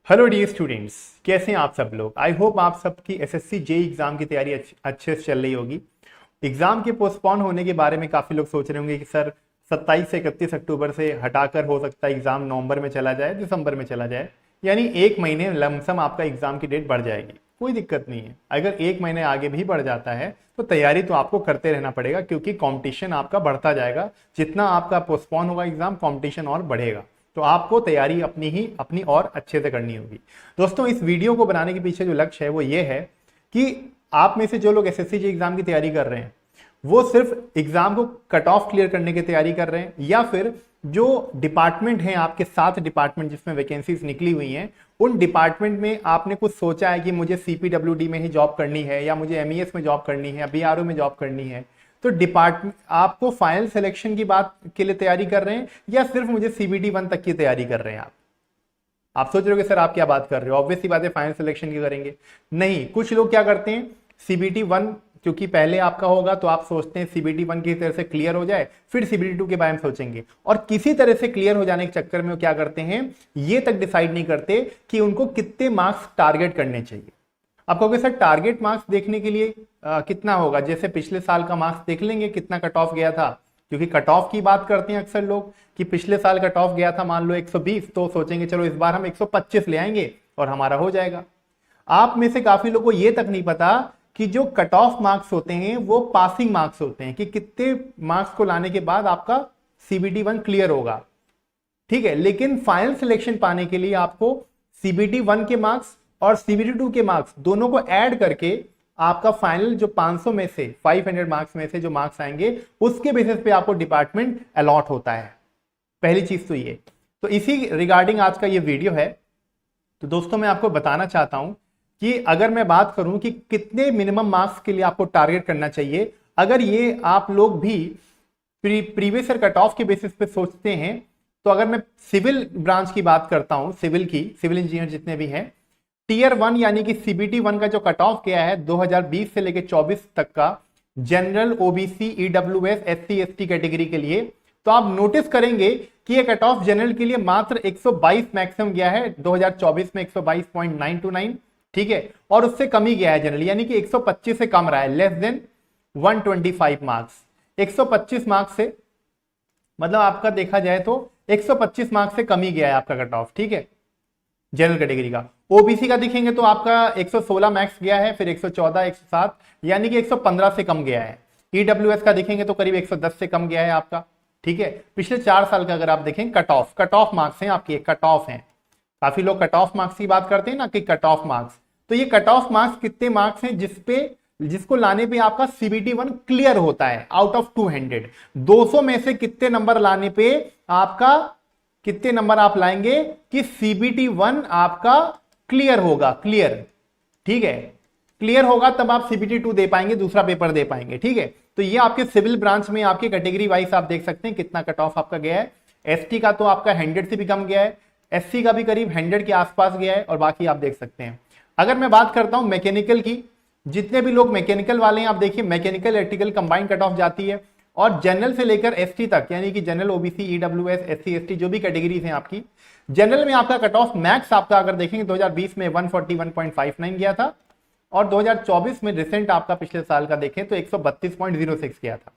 Hello dear students, कैसे हैं आप सब लोग। आई होप आप सबकी एसएससी जेई एग्जाम की तैयारी अच्छे से चल रही होगी। एग्जाम के पोस्टपोन होने के बारे में काफ़ी लोग सोच रहे होंगे कि सर 27 से 31 अक्टूबर से हटाकर हो सकता है एग्जाम नवंबर में चला जाए, दिसंबर में चला जाए, यानी एक महीने लमसम आपका एग्जाम की डेट बढ़ जाएगी। कोई दिक्कत नहीं है, अगर एक महीने आगे भी बढ़ जाता है तो तैयारी तो आपको करते रहना पड़ेगा, क्योंकि कंपटीशन आपका बढ़ता जाएगा। जितना आपका पोस्टपोन होगा एग्जाम, कंपटीशन और बढ़ेगा, तो आपको तैयारी अपनी और अच्छे से करनी होगी। दोस्तों, इस वीडियो को बनाने के पीछे जो लक्ष्य है वो ये है कि आप में से जो लोग एसएससी जी एग्जाम की तैयारी कर रहे हैं वो सिर्फ एग्जाम को कट ऑफ क्लियर करने की तैयारी कर रहे हैं, या फिर जो डिपार्टमेंट हैं आपके 7 डिपार्टमेंट जिसमें वैकेंसीज निकली हुई हैं, उन डिपार्टमेंट में आपने कुछ सोचा है कि मुझे सीपीडब्ल्यूडी में ही जॉब करनी है, या मुझे एमईएस में जॉब करनी है, बीआरओ में जॉब करनी है। तो डिपार्टमेंट आपको फाइनल सिलेक्शन की बात के लिए तैयारी कर रहे हैं, या सिर्फ मुझे सीबीटी 1 तक की तैयारी कर रहे हैं। आप सोच रहे हो कि सर आप क्या बात कर रहे हो, ऑब्वियसली बात है फाइनल सिलेक्शन की करेंगे। नहीं, कुछ लोग क्या करते हैं, सीबीटी 1 क्योंकि पहले आपका होगा तो आप सोचते हैं सीबीटी 1 की तरह से क्लियर हो जाए, फिर सीबीटी 2 के बारे में सोचेंगे, और किसी तरह से क्लियर हो जाने के चक्कर में वो क्या करते हैं, ये तक डिसाइड नहीं करते कि उनको कितने मार्क्स टारगेट करने चाहिए। आप कहोगे सर टारगेट मार्क्स देखने के लिए कितना होगा, जैसे पिछले साल का मार्क्स देख लेंगे कितना कट ऑफ गया था, क्योंकि कट ऑफ की बात करते हैं अक्सर लोग कि पिछले साल कट ऑफ गया था मान लो 120, तो सोचेंगे चलो इस बार हम 125 ले आएंगे और हमारा हो जाएगा। आप में से काफी लोगों को यह तक नहीं पता कि जो कट ऑफ मार्क्स होते हैं वो पासिंग मार्क्स होते हैं, कि कितने मार्क्स को लाने के बाद आपका सीबीटी 1 क्लियर होगा। ठीक है, लेकिन फाइनल सिलेक्शन पाने के लिए आपको सीबीटी 1 के मार्क्स और सीबीटी 2 के मार्क्स दोनों को ऐड करके आपका फाइनल जो 500 में से 500 मार्क्स में से जो मार्क्स आएंगे उसके बेसिस पे आपको डिपार्टमेंट अलॉट होता है। पहली चीज तो ये, तो इसी रिगार्डिंग आज का ये वीडियो है। तो दोस्तों, मैं आपको बताना चाहता हूं कि अगर मैं बात करूं कि कितने मिनिमम मार्क्स के लिए आपको टारगेट करना चाहिए, अगर ये आप लोग भी प्रीवियस ईयर कट ऑफ के बेसिस पे सोचते हैं, तो अगर मैं सिविल ब्रांच की बात करता हूं, सिविल इंजीनियर जितने भी हैं, टीयर 1 यानी कि सीबीटी 1 का जो कट ऑफ गया है 2020 से लेकर 24 तक का, general, OBC, EWS, SC ST category के लिए, तो आप नोटिस करेंगे कि ये कट ऑफ जनरल के लिए मात्र 122 मैक्सिमम गया है 2024 में, 122.929। ठीक है, और उससे कम ही गया है जनरल, यानी कि 125 से कम रहा है, लेस देन 125 मार्क्स। 125 मार्क्स से मतलब आपका देखा जाए तो 125 मार्क्स से कम ही गया है आपका कट ऑफ। ठीक है, जनरल कैटेगरी का। ओबीसी का देखेंगे तो आपका 116 मैक्स गया है, फिर 114, 107, यानी कि 115 से कम गया है। ईडब्ल्यूएस का देखेंगे तो करीब 110 से कम गया है आपका। ठीक है, पिछले 4 साल का अगर आप देखें कट ऑफ मार्क्स हैं आपके, कट ऑफ हैं। काफी लोग कट ऑफ मार्क्स की बात करते हैं ना कि कट ऑफ मार्क्स, तो ये कट ऑफ मार्क्स कितने मार्क्स हैं जिसको लाने पे आपका सीबीटी 1 क्लियर होता है आउट ऑफ 200। 200 में से कितने नंबर लाने पे आपका, कितने नंबर आप लाएंगे कि सीबीटी 1 आपका क्लियर होगा, क्लियर। ठीक है, क्लियर होगा तब आप सीबीटी 2 दे पाएंगे, दूसरा पेपर दे पाएंगे। ठीक है, तो ये आपके सिविल ब्रांच में आपके कैटेगरी वाइज आप देख सकते हैं कितना कट ऑफ आपका गया है। एसटी का तो आपका 100 से भी कम गया है, एससी का भी करीब 100 के आसपास गया है, और बाकी आप देख सकते हैं। अगर मैं बात करता हूं मैकेनिकल की, जितने भी लोग मैकेनिकल वाले हैं आप देखिए, mechanical electrical combined cut off जाती है, और जनरल से लेकर एसटी तक, यानी कि general, OBC, EWS, SC ST जो भी कैटेगरीज हैं आपकी, जनरल में आपका कट ऑफ मैक्स आपका अगर देखेंगे 2020 में 141.59 गया था, और 2024 में रिसेंट आपका पिछले साल का देखें तो 132.06 गया था।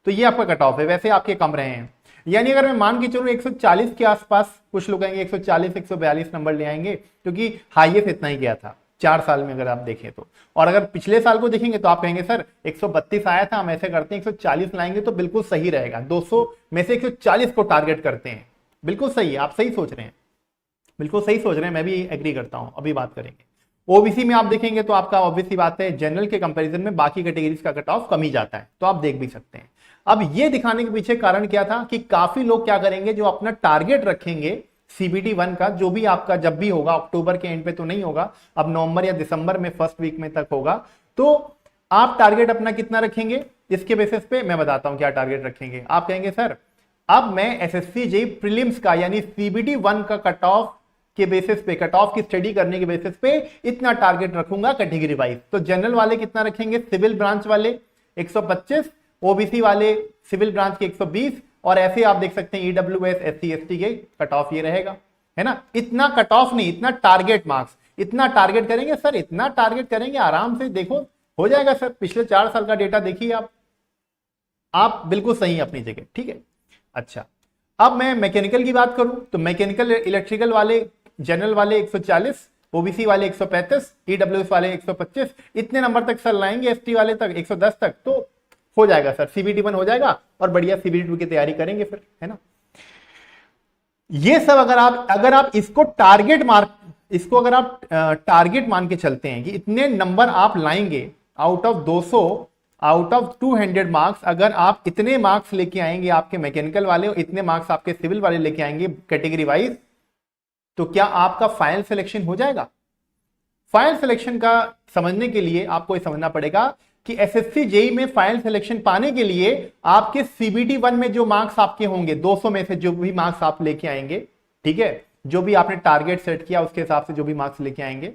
तो ये आपका कट ऑफ है। वैसे आपके कम रहे हैं, यानी अगर मैं मान के चलूं 140 के आसपास, कुछ लोग कहेंगे 140 142 नंबर ले आएंगे, क्योंकि हाईएस्ट इतना ही गया था 4 साल में अगर आप देखें तो। और अगर पिछले साल को देखेंगे तो आप कहेंगे सर 132 आया था, हम ऐसे करते हैं 140 लाएंगे तो बिल्कुल सही रहेगा। 200 में से 140 को टारगेट करते हैं, बिल्कुल सही है, आप सही सोच रहे हैं, बिल्कुल सही सोच रहे हैं, मैं भी एग्री करता हूं। अभी बात करेंगे ओबीसी में, आप देखेंगे तो आपका ऑब्वियसली बात है जनरल के कंपैरिजन में बाकी कैटेगरीज का कट ऑफ कम ही जाता है, तो आप देख भी सकते हैं। अब ये दिखाने के पीछे कारण क्या था कि काफी लोग क्या करेंगे, जो अपना टारगेट रखेंगे सीबीटी 1 का, जो भी आपका जब भी होगा, अक्टूबर के एंड पे तो नहीं होगा, अब नवंबर या दिसंबर में फर्स्ट वीक में तक होगा, तो आप टारगेट अपना कितना रखेंगे, इसके बेसिस पे मैं बताता हूं क्या टारगेट रखेंगे। आप कहेंगे सर अब मैं एसएससी जेईई प्रीलिम्स का यानी सीबीटी 1 का कट ऑफ के बेसिस पे, कट ऑफ की स्टडी करने के बेसिस पे इतना टारगेट रखूंगा कैटेगरी वाइज। तो जनरल वाले कितना रखेंगे, सिविल ब्रांच वाले 125, ओबीसी वाले सिविल ब्रांच के 120, और ऐसे आप देख सकते हैं ईडब्ल्यूएस, एससी एसटी के कट ऑफ ये रहेगा, है ना। इतना कट ऑफ नहीं, इतना टारगेट मार्क्स, इतना टारगेट करेंगे सर, इतना टारगेट करेंगे आराम से, देखो हो जाएगा सर। पिछले 4 साल का डेटा देखिए आप बिल्कुल सही है अपनी जगह, ठीक है। अच्छा, अब मैं मैकेनिकल की बात करूं तो मैकेनिकल इलेक्ट्रिकल वाले, जनरल वाले 140, ओबीसी वाले 135, ईडब्ल्यूएस वाले 125, इतने नंबर तक सर लाएंगे, एसटी वाले तक 110 तक, तो हो जाएगा सर, सीबीटी 1 हो जाएगा और बढ़िया सीबीटी 2 की तैयारी करेंगे फिर, है ना। ये सब अगर आप इसको टारगेट मान के चलते हैं कि इतने नंबर आप लाएंगे out of 200, out of 200 marks, अगर आप इतने मार्क्स लेके आएंगे आपके मैकेनिकल वाले और इतने मार्क्स आपके सिविल वाले लेके आएंगे कैटेगरी वाइज, तो क्या आपका फाइनल सिलेक्शन हो जाएगा। फाइनल सिलेक्शन का समझने के लिए आपको ये समझना पड़ेगा कि एसएससी जेई में फाइनल सिलेक्शन पाने के लिए आपके सीबीटी 1 में जो मार्क्स आपके होंगे, 200 में से जो भी मार्क्स आप लेके आएंगे, ठीक है, जो भी आपने टारगेट सेट किया उसके हिसाब से जो भी मार्क्स लेके आएंगे,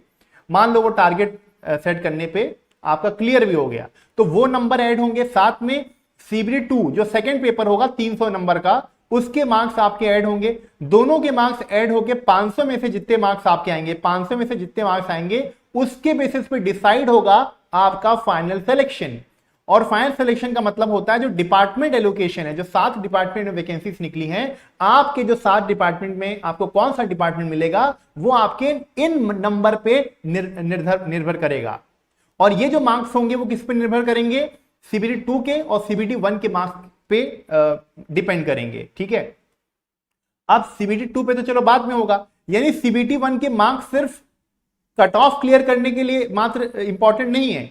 मान लो वो टारगेट सेट करने पे आपका क्लियर भी हो गया, तो वो नंबर ऐड होंगे। साथ में सीबीटी 2 जो सेकंड पेपर होगा 300 नंबर का, उसके मार्क्स आपके ऐड होंगे। दोनों के मार्क्स ऐड होके 500 में से जितने मार्क्स आपके आएंगे, 500 में से जितने मार्क्स आएंगे उसके बेसिस पे डिसाइड होगा आपका फाइनल सिलेक्शन। और फाइनल सिलेक्शन का मतलब होता है जो डिपार्टमेंट एलोकेशन है, जो 7 डिपार्टमेंट में वैकेंसीज निकली हैं, आपके जो 7 डिपार्टमेंट में आपको कौन सा डिपार्टमेंट मिलेगा वो आपके इन नंबर पे निर्भर करेगा। और ये जो मार्क्स होंगे वो किस पे निर्भर करेंगे, सीबीटी 2 के और सीबीटी 1 के मार्क्स पे डिपेंड करेंगे, ठीक है। अब सीबीटी 2 पे तो चलो बाद में होगा, यानी सीबीटी 1 के मार्क्स सिर्फ कट ऑफ क्लियर करने के लिए मात्र इंपॉर्टेंट नहीं है,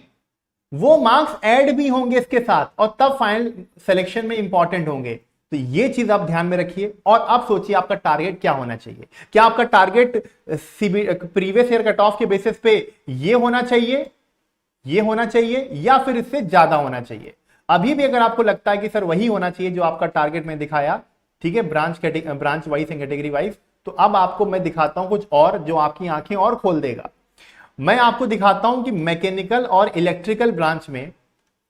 वो मार्क्स ऐड भी होंगे इसके साथ और तब फाइनल सिलेक्शन में इंपॉर्टेंट होंगे। तो ये चीज आप ध्यान में रखिए और आप सोचिए आपका टारगेट क्या होना चाहिए। क्या आपका target previous year cut off के बेसिस पे ये होना चाहिए, ये होना चाहिए, या फिर इससे ज्यादा होना चाहिए। अभी भी अगर आपको लगता है कि सर वही होना चाहिए जो आपका टारगेट में दिखाया, ठीक है, branch wise and category wise, तो अब आपको मैं दिखाता हूं कुछ और जो आपकी आंखें और खोल देगा। मैं आपको दिखाता हूं कि मैकेनिकल और इलेक्ट्रिकल ब्रांच में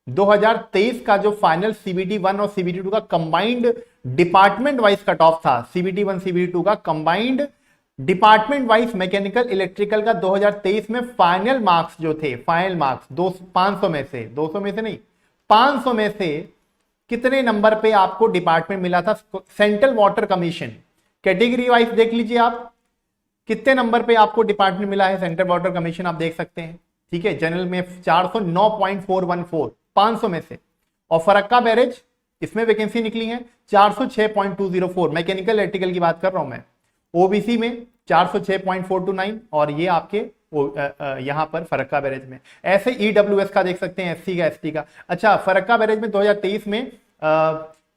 2023 का जो फाइनल सीबीटी 1 और सीबीटी 2 का combined department wise cut off था, सीबीटी 1 सीबीटी 2 का combined department wise mechanical electrical का 2023 में फाइनल मार्क्स जो थे, फाइनल मार्क्स 500 में से, 200 में से नहीं, 500 में से कितने नंबर पे आपको डिपार्टमेंट मिला था। Central water commission category wise देख लीजिए आप, कितने नंबर पे आपको डिपार्टमेंट मिला है सेंट्रल वाटर कमीशन, आप देख सकते हैं, ठीक है। जनरल में 409.414 500 में से, और फरक्का बैरेज इसमें वैकेंसी निकली है 406.204, मैकेनिकल इलेक्ट्रिकल की बात कर रहा हूं मैं। ओबीसी में 406.429 और ये आपके यहां पर फरक्का बैरेज में। ऐसे ईडब्ल्यूएस का देख सकते हैं, एससी का, एसटी का। अच्छा, फरक्का बैरेज में 2023 में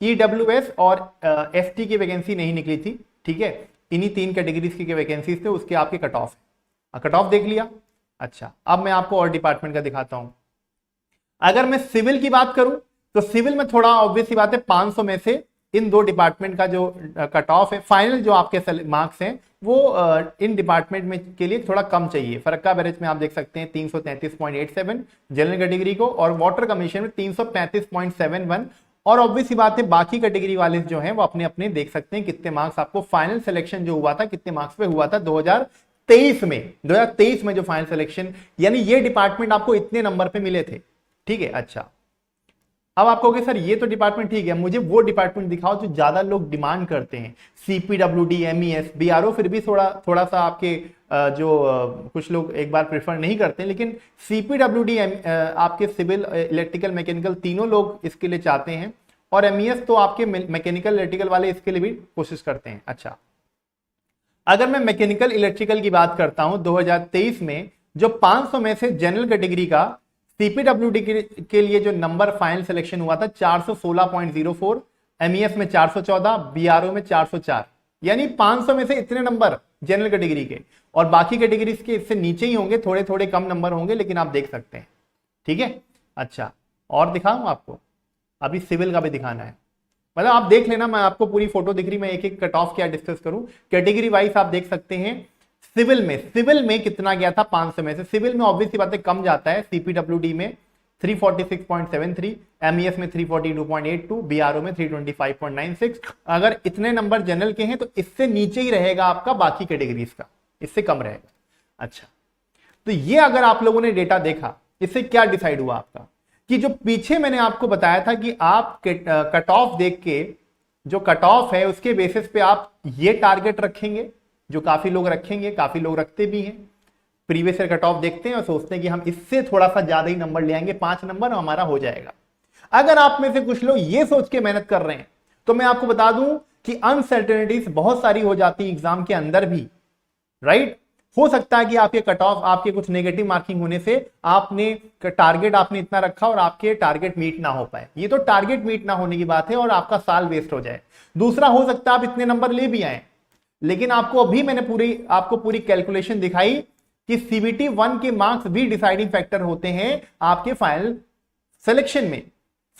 ईडब्ल्यूएस और एसटी की वैकेंसी नहीं निकली थी, ठीक है। इन्हीं 3 कैटेगरीज की वैकेंसीज थे, उसके आपके कट ऑफ है, कट ऑफ देख लिया। अच्छा, अब मैं आपको और डिपार्टमेंट का दिखाता हूं। अगर मैं सिविल की बात करूं तो सिविल में थोड़ा ऑब्वियस सी बात है, 500 में से इन 2 डिपार्टमेंट का जो कट ऑफ है, फाइनल जो आपके मार्क्स हैं वो इन डिपार्टमेंट में के लिए थोड़ा कम चाहिए। फरक्का बैरेज में आप देख सकते हैं 333.87 जनरल कैटेगरी को, और वाटर कमीशन में 335.71। और ऑब्वियस सी बात है बाकी कैटेगरी वाले जो हैं वो अपने अपने देख सकते हैं कितने मार्क्स आपको फाइनल सिलेक्शन जो हुआ था कितने मार्क्स पे हुआ था 2023 में जो फाइनल सिलेक्शन, यानी ये डिपार्टमेंट आपको इतने नंबर पे मिले थे, ठीक है। अच्छा, अब आप कहोगे सर ये तो डिपार्टमेंट ठीक है, मुझे वो डिपार्टमेंट दिखाओ जो ज्यादा लोग डिमांड करते हैं, सीपीडब्ल्यूडी, एमईएस, बीआरओ फिर भी थोड़ा सा आपके कुछ लोग एक बार प्रेफर नहीं करते, लेकिन सीपीडब्ल्यूडी आपके सिविल, इलेक्ट्रिकल, मैकेनिकल तीनों लोग इसके लिए चाहते हैं, और एमईएस तो आपके मैकेनिकल इलेक्ट्रिकल वाले इसके लिए भी कोशिश करते हैं। अच्छा, अगर मैं मैकेनिकल इलेक्ट्रिकल की बात करता हूं 2023 में जो 500 में से जनरल कैटेगरी का सीपीडब्ल्यूडी के लिए जो नंबर फाइनल सिलेक्शन हुआ था 416.04, एमईएस में 414, बीआरओ में 404, यानी 500 में से इतने नंबर जनरल कैटेगरी के, और बाकी कैटेगरीज के इससे नीचे ही होंगे, थोड़े थोड़े कम नंबर होंगे, लेकिन आप देख सकते हैं, ठीक है। अच्छा, और दिखाऊं आपको, अभी सिविल का भी दिखाना है, मतलब आप देख लेना, मैं आपको पूरी फोटो दिख रही, मैं एक एक कट ऑफ क्या डिस्कस करूं, कैटेगरी वाइज आप देख सकते हैं। सिविल में कितना गया था 500 में से, सिविल में ऑब्वियसली बात है कम जाता है, सीपीडब्ल्यूडी में 346.73, MES में 342.82, BRO में 325.96। अगर इतने नंबर जनरल के हैं तो इससे नीचे ही रहेगा आपका बाकी कैटेगरीज का, इससे कम रहेगा। अच्छा, तो ये अगर आप लोगों ने डेटा देखा, इससे क्या डिसाइड हुआ आपका कि जो पीछे मैंने आपको बताया था कि आप कट ऑफ देख के, जो कट ऑफ है उसके बेसिस पे आप ये टारगेट रखेंगे, जो काफी लोग रखेंगे, काफी लोग रखते भी हैं। प्रीवियस ईयर कट ऑफ देखते हैं और सोचते हैं कि हम इससे थोड़ा सा ज्यादा ही नंबर ले आएंगे, 5 नंबर हमारा हो जाएगा। अगर आप में से कुछ लोग ये सोच के मेहनत कर रहे हैं तो मैं आपको बता दूं कि अनसर्टेनिटीज बहुत सारी हो जाती है एग्जाम के अंदर भी, राइट। हो सकता है कि आपके कट ऑफ, आपके कुछ नेगेटिव मार्किंग होने से आपने टारगेट आपने इतना रखा और आपके टारगेट मीट ना हो पाए। ये तो टारगेट मीट ना होने की बात है और आपका साल वेस्ट हो जाए। दूसरा, हो सकता है आप इतने नंबर ले भी आए, लेकिन आपको अभी मैंने आपको पूरी कैलकुलेशन दिखाई कि CBT 1 के मार्क्स भी डिसाइडिंग फैक्टर होते हैं आपके फाइनल सिलेक्शन में,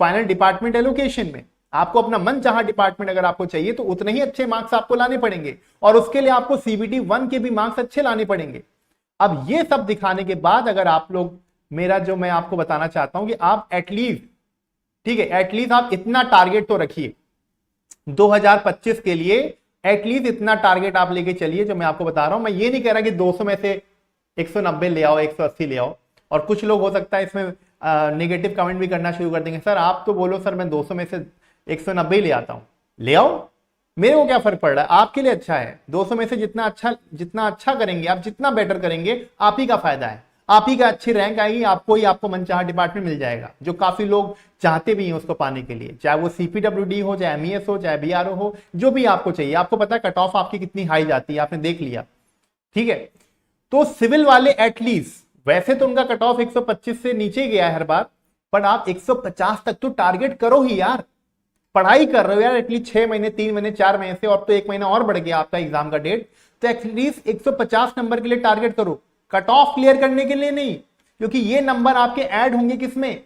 फाइनल डिपार्टमेंट एलोकेशन में। आपको अपना मन चाहा डिपार्टमेंट अगर आपको चाहिए तो उतने ही अच्छे मार्क्स आपको लाने पड़ेंगे और उसके लिए आपको CBT 1 के भी मार्क्स अच्छे लाने पड़ेंगे। अब ये सब दिखाने के बाद अगर आप लोग, मेरा जो मैं आपको बताना चाहता हूं कि आप एटलीस्ट, ठीक है, एटलीस्ट आप इतना टारगेट तो रखिए 2025 के लिए, एटलीस्ट इतना टारगेट आप लेके चलिए जो मैं आपको बता रहा हूं। मैं ये नहीं कह रहा कि 200 में से 190 ले आओ, 180 ले आओ। और कुछ लोग हो सकता है इसमें नेगेटिव कमेंट भी करना शुरू कर देंगे, सर आप तो बोलो सर मैं 200 में से 190 ले आता हूं। ले आओ, मेरे को क्या फर्क पड़ रहा है, आपके लिए अच्छा है। 200 में से जितना अच्छा करेंगे आप, जितना बेटर करेंगे, आप ही का फायदा है, आप ही का अच्छी रैंक आएगी, आपको ही आपको मनचाहा डिपार्टमेंट मिल जाएगा, जो काफी लोग चाहते भी हैं उसको पाने के लिए, चाहे वो CPWD हो, चाहे MES हो, चाहे BRO हो, जो भी आपको चाहिए। आपको पता है कट ऑफ आपकी कितनी हाई जाती है, आपने देख लिया, ठीक है। तो सिविल वाले एटलीस्ट, वैसे तो उनका कट ऑफ 125 से नीचे गया है हर बार, पर आप 150 तक तो टारगेट करो ही यार। पढ़ाई कर रहे हो यार एटलीस्ट 6 महीने, 3 महीने, 4 महीने से, और तो 1 महीना और बढ़ गया आपका एग्जाम का डेट, तो एटलीस्ट 150 नंबर के लिए टारगेट करो, कट ऑफ क्लियर करने के लिए नहीं, क्योंकि ये नंबर आपके ऐड होंगे किसमें,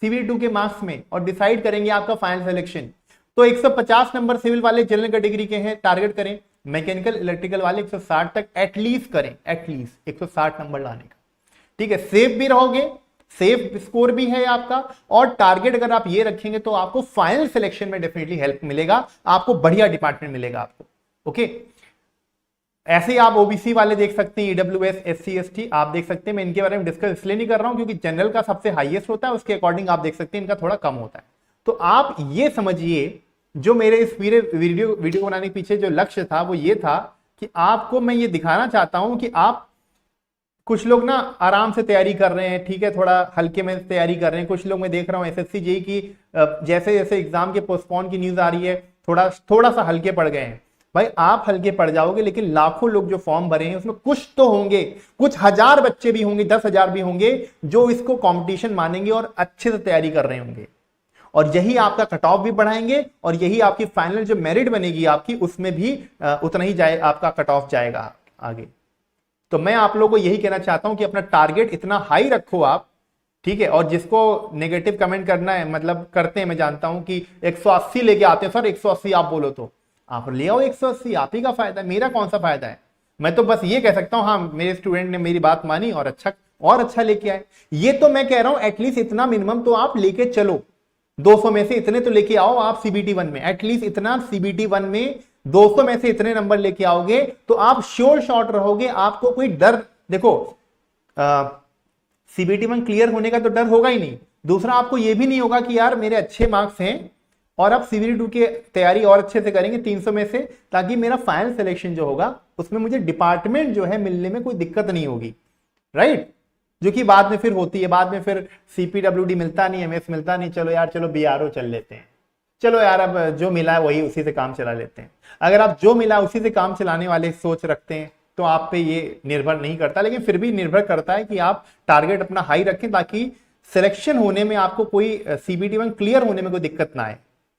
CBT 2 के मार्क्स में, और डिसाइड करेंगे आपका फाइनल सिलेक्शन। तो 150 नंबर सिविल वाले जनरल कैटेगरी के हैं, टारगेट करें। मैकेनिकल इलेक्ट्रिकल वाले 160 तक एटलीस्ट करें, एटलीस्ट 160 नंबर लाने का, ठीक है। सेफ भी रहोगे, सेफ स्कोर भी है आपका, और टारगेट अगर आप ये रखेंगे तो आपको फाइनल सिलेक्शन में डेफिनेटली हेल्प मिलेगा, आपको बढ़िया डिपार्टमेंट मिलेगा आपको, ओके। ऐसे ही आप OBC वाले देख सकते हैं, EWS, SC ST आप देख सकते हैं। मैं इनके बारे में डिस्कस इसलिए नहीं कर रहा हूं क्योंकि जनरल का सबसे हाईएस्ट होता है, उसके अकॉर्डिंग आप देख सकते हैं इनका थोड़ा कम होता है। तो आप ये समझिए, जो मेरे इस पूरे वीडियो बनाने के पीछे जो लक्ष्य था वो ये था कि आपको मैं ये दिखाना चाहता हूं कि आप, कुछ लोग ना आराम से तैयारी कर रहे हैं, ठीक है, थोड़ा हल्के में तैयारी कर रहे हैं। कुछ लोग मैं देख रहा हूँ SSC JEE की जैसे जैसे एग्जाम के पोस्टपोन की न्यूज आ रही है, थोड़ा सा हल्के पड़ गए हैं। भाई आप हल्के पड़ जाओगे, लेकिन लाखों लोग जो फॉर्म भरे हैं उसमें कुछ तो होंगे, कुछ हजार बच्चे भी होंगे, 10,000 भी होंगे जो इसको कंपटीशन मानेंगे और अच्छे से तैयारी कर रहे होंगे, और यही आपका कट ऑफ भी बढ़ाएंगे, और यही आपकी फाइनल जो मेरिट बनेगी आपकी, उसमें भी उतना ही जाए आपका कट ऑफ जाएगा आगे। तो मैं आप लोगों को यही कहना चाहता हूं कि अपना टारगेट इतना हाई रखो आप, ठीक है। और जिसको नेगेटिव कमेंट करना है, मतलब करते हैं, मैं जानता हूं कि 180 लेके आते हैं, सर 180 आप बोलो, तो आप ले आओ 180, आप ही का फायदा है, मेरा कौन सा फायदा है। मैं तो बस ये कह सकता हूं, हाँ मेरे स्टूडेंट ने मेरी बात मानी और अच्छा लेके आए। ये तो मैं कह रहा हूं एटलीस्ट इतना मिनिमम तो आप लेके चलो, 200 में से इतने तो लेके आओ आप CBT 1 में, एटलीस्ट इतना CBT 1 में 200 में से इतने नंबर लेके आओगे तो आप श्योर शॉट रहोगे, आपको कोई डर, देखो CBT 1 क्लियर होने का तो डर होगा ही नहीं। दूसरा, आपको यह भी नहीं होगा कि यार मेरे अच्छे मार्क्स हैं और अब CBT 2 की तैयारी और अच्छे से करेंगे 300 में से, ताकि मेरा फाइनल सिलेक्शन जो होगा उसमें मुझे डिपार्टमेंट जो है मिलने में कोई दिक्कत नहीं होगी, राइट। जो कि बाद में फिर होती है, बाद में फिर CPWD मिलता नहीं, MS मिलता नहीं, चलो यार चलो BRO चल लेते हैं, चलो यार अब जो मिला है वही उसी से काम चला लेते हैं। अगर आप जो मिला उसी से काम चलाने वाले सोच रखते हैं तो आप पे ये निर्भर नहीं करता, लेकिन फिर भी निर्भर करता है कि आप टारगेट अपना हाई रखें ताकि सिलेक्शन होने में आपको कोई CBT 1 क्लियर होने में कोई दिक्कत ना आए,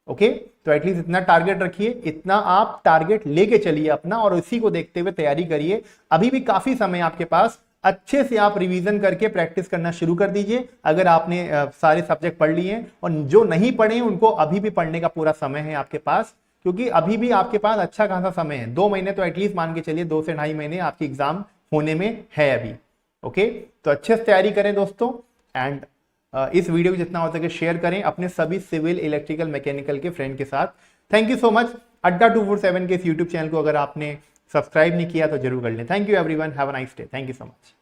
ओके। तो एटलीस्ट इतना टारगेट रखिए, इतना आप टारगेट लेके चलिए अपना, और इसी को देखते हुए तैयारी करिए। अभी भी काफी समय आपके पास, अच्छे से आप रिवीजन करके प्रैक्टिस करना शुरू कर दीजिए। अगर आपने सारे सब्जेक्ट पढ़ लिए हैं, और जो नहीं पढ़े हैं उनको अभी भी पढ़ने का पूरा समय है आपके पास, क्योंकि अभी भी आपके पास अच्छा खासा समय है। 2 महीने तो एटलीस्ट मान के चलिए, 2 से 2.5 महीने आपकी एग्जाम होने में है अभी, ओके। तो अच्छे से तैयारी करें दोस्तों, एंड इस वीडियो को जितना हो सके शेयर करें अपने सभी सिविल, इलेक्ट्रिकल, मैकेनिकल के फ्रेंड के साथ। Thank you so much. अड्डा 247 के इस यूट्यूब चैनल को अगर आपने सब्सक्राइब नहीं किया तो जरूर कर लें। Thank you everyone, have a nice day. Thank you so much.